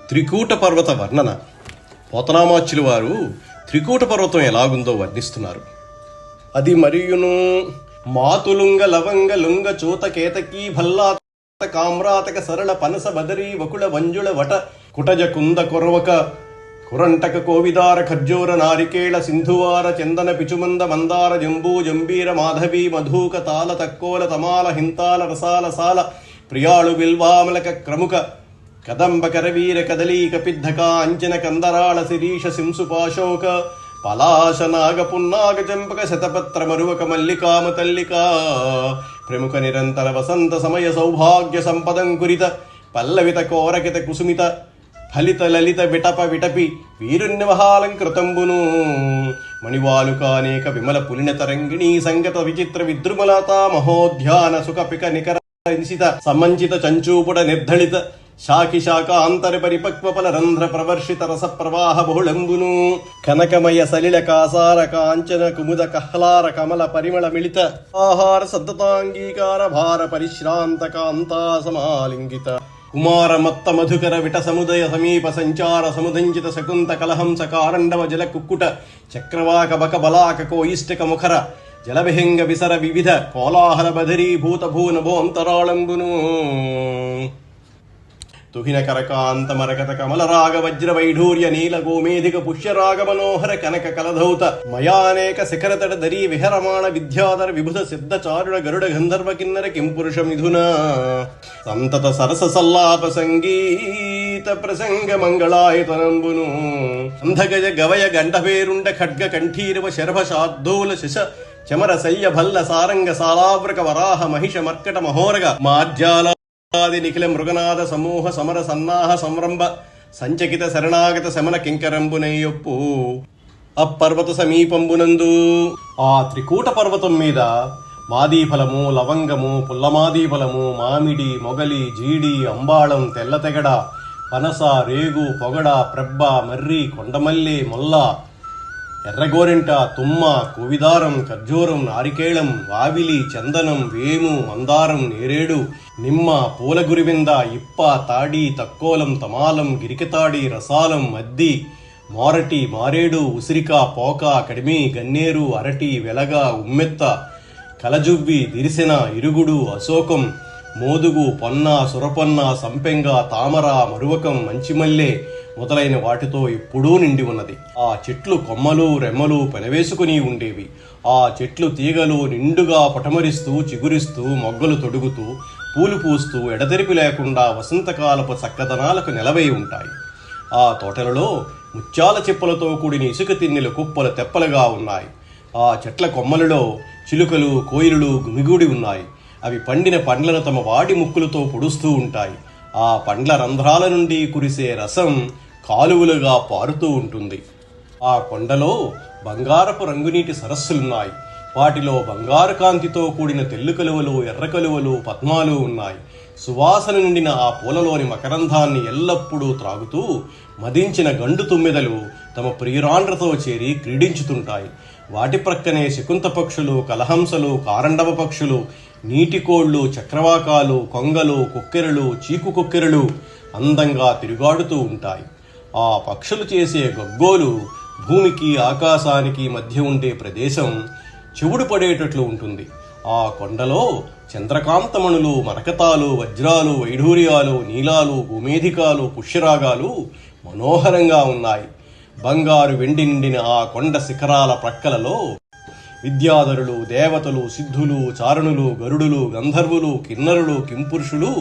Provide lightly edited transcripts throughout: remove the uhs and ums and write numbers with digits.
త్రికూట పర్వత వర్ణన. పోతనామాచ్యులు వారు త్రికూట పర్వతం ఎలాగుందో వర్ణిస్తున్నారు. అది మరియును మాతులుంగ లవంగ లుంగ చూత కేతకీ భల్లాత కామ్రాతక సరళ పనస బదరీ వకుళ వంజుళ వట కుటజ కుంద కొరవక కురంటక కోవిదార ఖర్జూర నారికేళ సింధువార చందన పిచుమంద మందార జంబూ జంబీర మాధవీ మధూక తాల తక్కోల తమాల హింతాల రసాల సాల ప్రియాళు బిల్వామలక క్రముక కదంబ కరవీర కదలీ కపిద్ధక అంచన కందరాళ శిరీష శింసుపాశోక పలాశ నాగ పున్నాగ చంపక శతపత్ర మరువక మల్లికామ తల్లికా ప్రముఖ నిరంతర వసంత సమయ సౌభాగ్య సంపదంకురిత పల్లవిత కోరకిత కుసుమిత ఫలిత లలిత విటప విటపి వీరున్యవహాలంకృతంబును మణివాలుకానేక విమల పులిన తరంగిణీ సంగత విచిత్ర విద్రుమలతా మహోధ్యాన సుఖపిక నికర నిశిత సమంచిత చంచూపుడ నిర్ధళిత శాఖి శాఖ అంతర పరిపక్వ ఫల రంధ్ర ప్రవర్షిత రస ప్రవాహ బహుళంబును కనకమయ సలిల కాసార కాంచన కుముద కహ్లార కమల పరిమళ మిళిత ఆహార సద్దతాంగీకార భార పరిశ్రాంత కాంతా సమాలింగిత కుమార మత్త మధుకర విట సముదయ సమీప సంచార సముదంచిత శకుంత కలహంస కారండవ జల కుక్కుట చక్రవాక బక బలాక కోయిష్టక ముఖర జలవిహింగ విసర వివిధ కోలాహల బధరీభూత భూనభో అంతరాళంబును తుహిన కరకాంత మరకత కమల రాగ వజ్ర వైఢూర్య నీల గోమేధిక పుష్యరాగ మనోహర కనక కలధౌత మయానేక శిఖరతట దరీ విహరమాణ విద్యాధర విభుధ సిద్ధ చారుణ గరుడ గంధర్వ కిన్నర కింపురుష మిథున సంతత సరస సల్లాప సంగీత ప్రసంగ మంగళాయతనంబును అంధగజ గవయ గండభేరుండ ఖడ్గ కంఠీరవ శరభ శార్దూల శిశ చమర శయ్య భల్ల సారంగ సాలావ్రక వరాహ మహిష మర్కట మహోరగ మాధ్యాల నిఖిల మృగనాథ సమూహ సమర సన్నాహ సంరంభ సంచకిత శరణాగత శమన కింకరంబునయ్యొప్పు అప్పర్వత సమీపంబునందు ఆ త్రికూట పర్వతం మీద మాదీఫలము లవంగము పుల్లమాదీఫలము మామిడి మొగలి జీడి అంబాళం తెల్లతెగడ పనస రేగు పొగడ ప్రబ్బ మర్రి కొండమల్లి మొల్ల ఎర్రగోరింట తుమ్మ కోవిదారం ఖర్జూరం నారికేళం వావిలి చందనం వేము మందారం నేరేడు నిమ్మ పూలగురివింద ఇప్ప తాడి తక్కోలం తమాలం గిరికతాడి రసాలం మద్ది మోరటి మారేడు ఉసిరిక పోక కడిమి గన్నేరు అరటి వెలగ ఉమ్మెత్త కలజువ్వి దిరిసెన ఇరుగుడు అశోకం మోదుగు పొన్న సురపొన్న సంపెంగ తామర మరువకం మంచిమల్లె మొదలైన వాటితో ఎప్పుడూ నిండి ఉన్నది. ఆ చెట్లు కొమ్మలు రెమ్మలు పెనవేసుకుని ఉండేవి. ఆ చెట్లు తీగలు నిండుగా పటమరిస్తూ చిగురిస్తూ మొగ్గలు తొడుగుతూ పూలు పూస్తూ ఎడతెరిపి లేకుండా వసంతకాలపు చక్కదనాలకు నిలవై ఉంటాయి. ఆ తోటలలో ముత్యాల చిప్పలతో కూడిన ఇసుక తిన్నెల కుప్పలు తెప్పలుగా ఉన్నాయి. ఆ చెట్ల కొమ్మలలో చిలుకలు కోయిలులు గుమిగూడి ఉన్నాయి. అవి పండిన పండ్లను తమ వాడి ముక్కులతో పొడుస్తూ ఉంటాయి. ఆ పండ్ల రంధ్రాల నుండి కురిసే రసం కాలువలుగా పారుతూ ఉంటుంది. ఆ కొండలో బంగారపు రంగునీటి సరస్సులున్నాయి. వాటిలో బంగారు కాంతితో కూడిన తెల్లు కలువలు ఎర్ర కలువలు పద్మాలు ఉన్నాయి. సువాసన నిండిన ఆ పూలలోని మకరంధాన్ని ఎల్లప్పుడూ త్రాగుతూ మదించిన గండు తుమ్మెదలు తమ ప్రియురాండ్రతో చేరి క్రీడించుతుంటాయి. వాటి ప్రక్కనే శకుంత పక్షులు కలహంసలు కారండవ పక్షులు నీటికోళ్లు చక్రవాకాలు కొంగలు కొక్కెరలు చీకు కొక్కెరలు అందంగా తిరుగాడుతూ ఉంటాయి. ఆ పక్షులు చేసే గగ్గోలు భూమికి ఆకాశానికి మధ్య ఉండే ప్రదేశం చెవుడు పడేటట్లు ఉంటుంది. ఆ కొండలో చంద్రకాంతమణులు మరకతాలు వజ్రాలు వైఢూర్యాలు నీలాలు గోమేధికాలు పుష్యరాగాలు మనోహరంగా ఉన్నాయి. బంగారు వెండి నిండిన ఆ కొండ శిఖరాల ప్రక్కలలో విద్యాధరులు దేవతలు సిద్ధులు చారణులు గరుడులు గంధర్వులు కిన్నరులు కింపురుషులు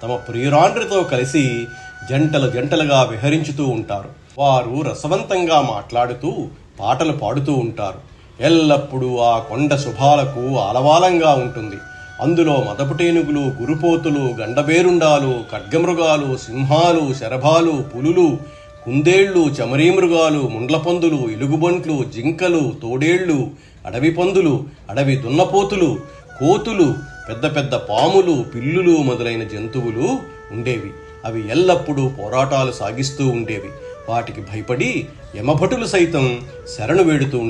తమ ప్రియురాండ్రితో కలిసి జంటలు జంటలుగా విహరించుతూ ఉంటారు. వారు రసవంతంగా మాట్లాడుతూ పాటలు పాడుతూ ఉంటారు. ఎల్లప్పుడూ ఆ కొండ శుభాలకు ఆలవాలంగా ఉంటుంది. అందులో మదపుటేనుగులు గురుపోతులు గండబేరుండాలు ఖడ్గమృగాలు సింహాలు శరభాలు పులులు కుందేళ్లు చమరీమృగాలు ముండ్లపందులు ఎలుగుబంట్లు జింకలు తోడేళ్లు అడవి పందులు అడవి దున్నపోతులు కోతులు పెద్ద పెద్ద పాములు పిల్లులు మొదలైన జంతువులు ఉండేవి. అవి ఎల్లప్పుడూ పోరాటాలు సాగిస్తూ ఉండేవి. వాటికి భయపడి యమభటులు సైతం శరణు వేడుతూ ఉండేవి.